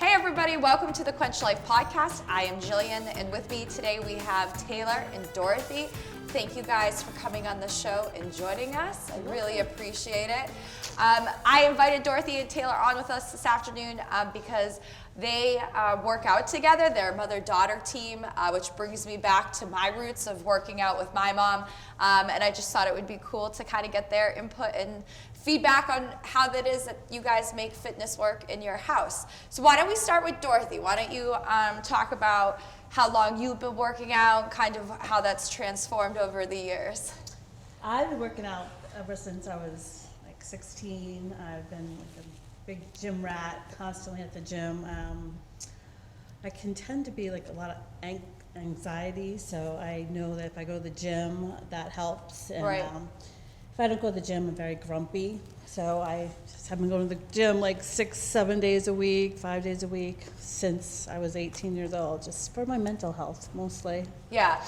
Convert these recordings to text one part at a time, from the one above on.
Hey everybody, welcome to the Quench Life podcast. I am Jillian, and with me today we have Taylor and Dorothy. Thank you guys for coming on the show and joining us. I really appreciate it. I invited Dorothy and Taylor on with us this afternoon because they work out together. They're a mother-daughter team, which brings me back to my roots of working out with my mom. And I just thought it would be cool to kind of get their input and feedback on how that is that you guys make fitness work in your house. So why don't we start with Dorothy? Why don't you talk about how long you've been working out, kind of how that's transformed over the years? I've been working out ever since I was like 16. I've been like a big gym rat, constantly at the gym. I can tend to be like a lot of anxiety, so I know that if I go to the gym, that helps. And, right. If I don't go to the gym, I'm very grumpy. So I just have been going to the gym like 6-7 days a week, 5 days a week since I was 18 years old, just for my mental health mostly. Yeah.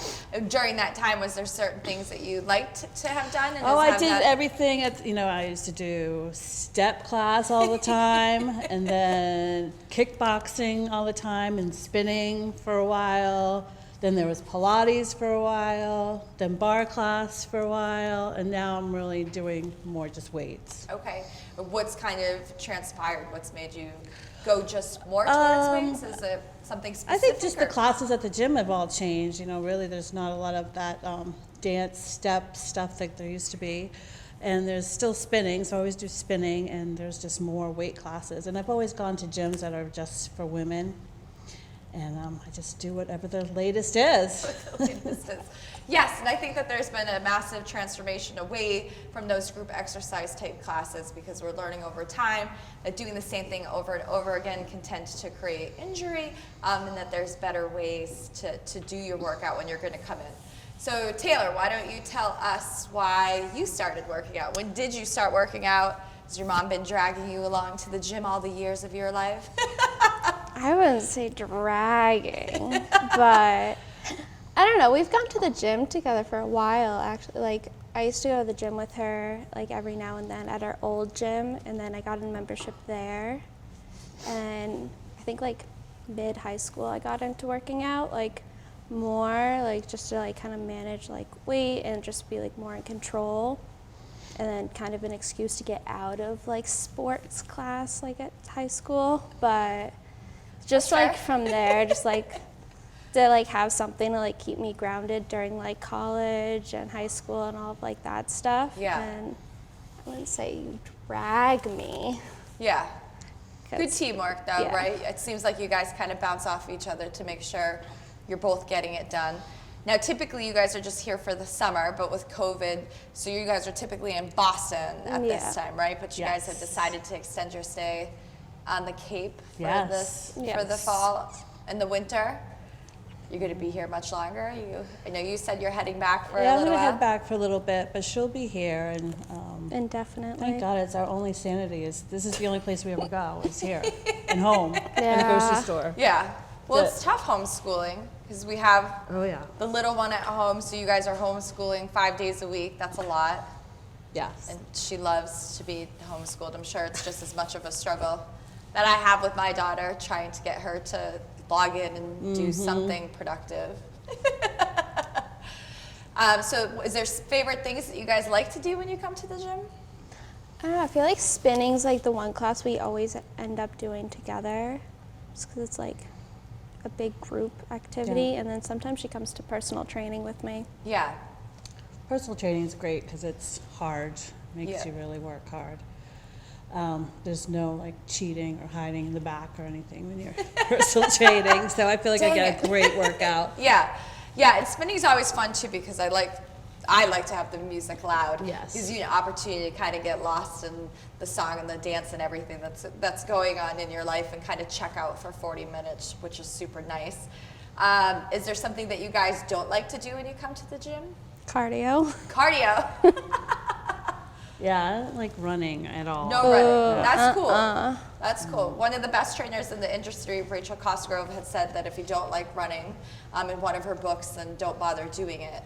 During that time, was there certain things that you liked to have done? And I did everything. I used to do step class all the time, and then kickboxing all the time, and spinning for a while. Then there was Pilates for a while, then bar class for a while, and now I'm really doing more just weights. Okay. What's kind of transpired? What's made you go just more towards weights? Is it something specific? I think just the classes at the gym have all changed. Really there's not a lot of that dance step stuff like there used to be. And there's still spinning, so I always do spinning, and there's just more weight classes. And I've always gone to gyms that are just for women. And I just do whatever the latest is. Yes, and I think that there's been a massive transformation away from those group exercise type classes because we're learning over time that doing the same thing over and over again can tend to create injury, and that there's better ways to do your workout when you're going to come in. So Taylor, why don't you tell us why you started working out? When did you start working out? Has your mom been dragging you along to the gym all the years of your life? I wouldn't say dragging, but I don't know. We've gone to the gym together for a while, actually. Like, I used to go to the gym with her, like, every now and then at our old gym, and then I got a membership there. And I think, like, mid-high school, I got into working out, like, more, like, just to, like, kind of manage, like, weight and just be, like, more in control. And then kind of an excuse to get out of, like, sports class, like, at high school. But just like from there, just like to like have something to like keep me grounded during like college and high school and all of like that stuff. Yeah. And I wouldn't say you drag me. Yeah. Good teamwork though, yeah. Right? It seems like you guys kind of bounce off each other to make sure you're both getting it done. Now, typically you guys are just here for the summer, but with COVID, so you guys are typically in Boston at this time, right? But you guys have decided to extend your stay on the Cape for the fall and the winter. You're going to be here much longer. I know you said you're heading back for a little while. Yeah, I'm going to head back for a little bit, but she'll be here. And indefinitely. Thank God, it's our only sanity. This is the only place we ever go. It's here and home and the grocery store. Yeah. Well, it's tough homeschooling because we have the little one at home, so you guys are homeschooling 5 days a week. That's a lot. Yes. And she loves to be homeschooled. I'm sure it's just as much of a struggle that I have with my daughter, trying to get her to log in and do something productive. So is there favorite things that you guys like to do when you come to the gym? I don't know, I feel like spinning's like the one class we always end up doing together, just because it's like a big group activity, and then sometimes she comes to personal training with me. Yeah. Personal training is great because it's hard, makes you really work hard. There's no like cheating or hiding in the back or anything when you're personal training, so I feel like I get a great workout. Yeah, and spinning's always fun too because I like to have the music loud. Yes. Gives you an opportunity to kind of get lost in the song and the dance and everything that's going on in your life and kind of check out for 40 minutes, which is super nice. Is there something that you guys don't like to do when you come to the gym? Cardio. Yeah, I don't like running at all. No running. That's cool. That's cool. One of the best trainers in the industry, Rachel Cosgrove, had said that if you don't like running in one of her books, then don't bother doing it.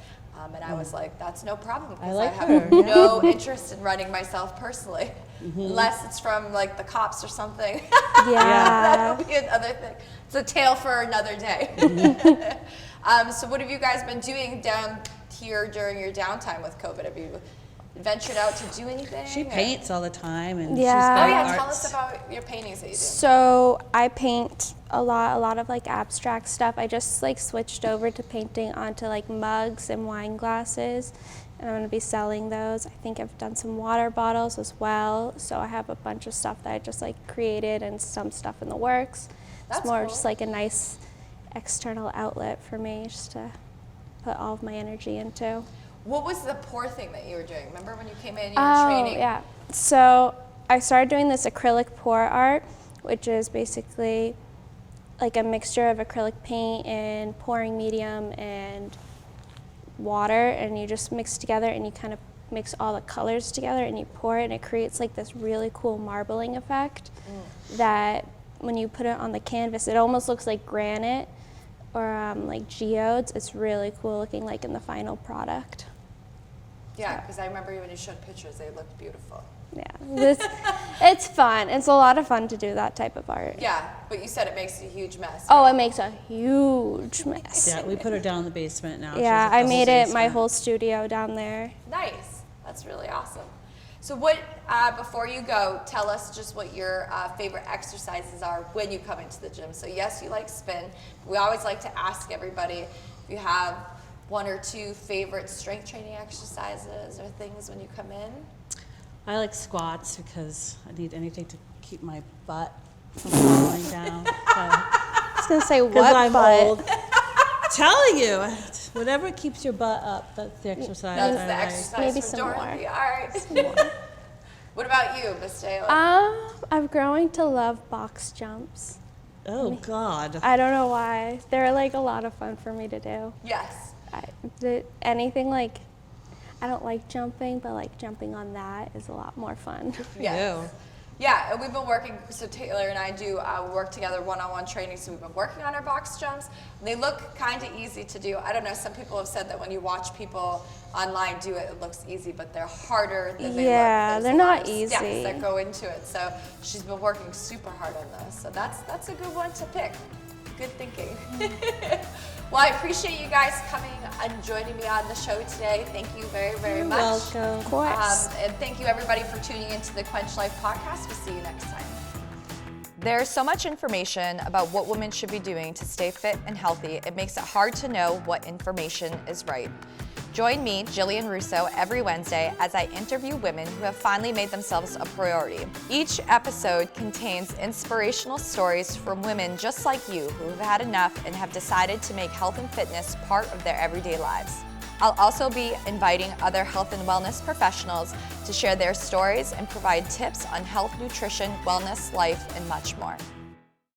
And I was like, that's no problem, because like have her, no interest in running myself personally, unless it's from like the cops or something. Yeah. That'll be another thing. It's a tale for another day. So what have you guys been doing down here during your downtime with COVID? Have you ventured out to do anything? She or- paints all the time, and Yeah. she's Oh got yeah, arts. tell us about your paintings that you do. So I paint a lot of like abstract stuff. I just like switched over to painting onto like mugs and wine glasses, and I'm gonna be selling those. I think I've done some water bottles as well. So I have a bunch of stuff that I just like created and some stuff in the works. That's it's more cool. just like a nice external outlet for me, just to put all of my energy into. What was the pour thing that you were doing? Remember when you came in, you were training? Yeah. So I started doing this acrylic pour art, which is basically like a mixture of acrylic paint and pouring medium and water, and you just mix together and you kind of mix all the colors together and you pour it, and it creates like this really cool marbling effect that when you put it on the canvas, it almost looks like granite or like geodes. It's really cool looking like in the final product. Yeah, because I remember when you showed pictures, they looked beautiful. Yeah, it's fun. It's a lot of fun to do that type of art. Yeah, but you said it makes a huge mess. Oh, it makes a huge mess. Yeah, we put her down in the basement now. She Yeah, has I the whole made it my basement. whole studio down there. Nice. That's really awesome. So what, before you go, tell us just what your favorite exercises are when you come into the gym. So yes, you like spin. We always like to ask everybody if you have one or two favorite strength training exercises or things when you come in. I like squats because I need anything to keep my butt from falling down. I was gonna say Because what, I'm but old. Telling you, whatever keeps your butt up, that's the exercise. That's I the like. exercise Maybe for some Dorothy. more. All right. What about you, Miss Taylor? I'm growing to love box jumps. Oh God. I don't know why. They're like a lot of fun for me to do. Yes. Anything like, I don't like jumping, but like jumping on that is a lot more fun. Yes. Ew. Yeah, and we've been working, so Taylor and I do work together one-on-one training, so we've been working on our box jumps. They look kind of easy to do. I don't know, some people have said that when you watch people online do it, it looks easy, but they're harder than they look. Yeah, There's they're a lot not of steps easy. that go into it, so she's been working super hard on this. So that's a good one to pick. Good thinking. Well, I appreciate you guys coming and joining me on the show today. Thank you very, very much. welcome. Of course. And thank you everybody for tuning into the Quench Life podcast. We'll see you next time. There's so much information about what women should be doing to stay fit and healthy, it makes it hard to know what information is right. Join me, Jillian Russo, every Wednesday as I interview women who have finally made themselves a priority. Each episode contains inspirational stories from women just like you who have had enough and have decided to make health and fitness part of their everyday lives. I'll also be inviting other health and wellness professionals to share their stories and provide tips on health, nutrition, wellness, life, and much more.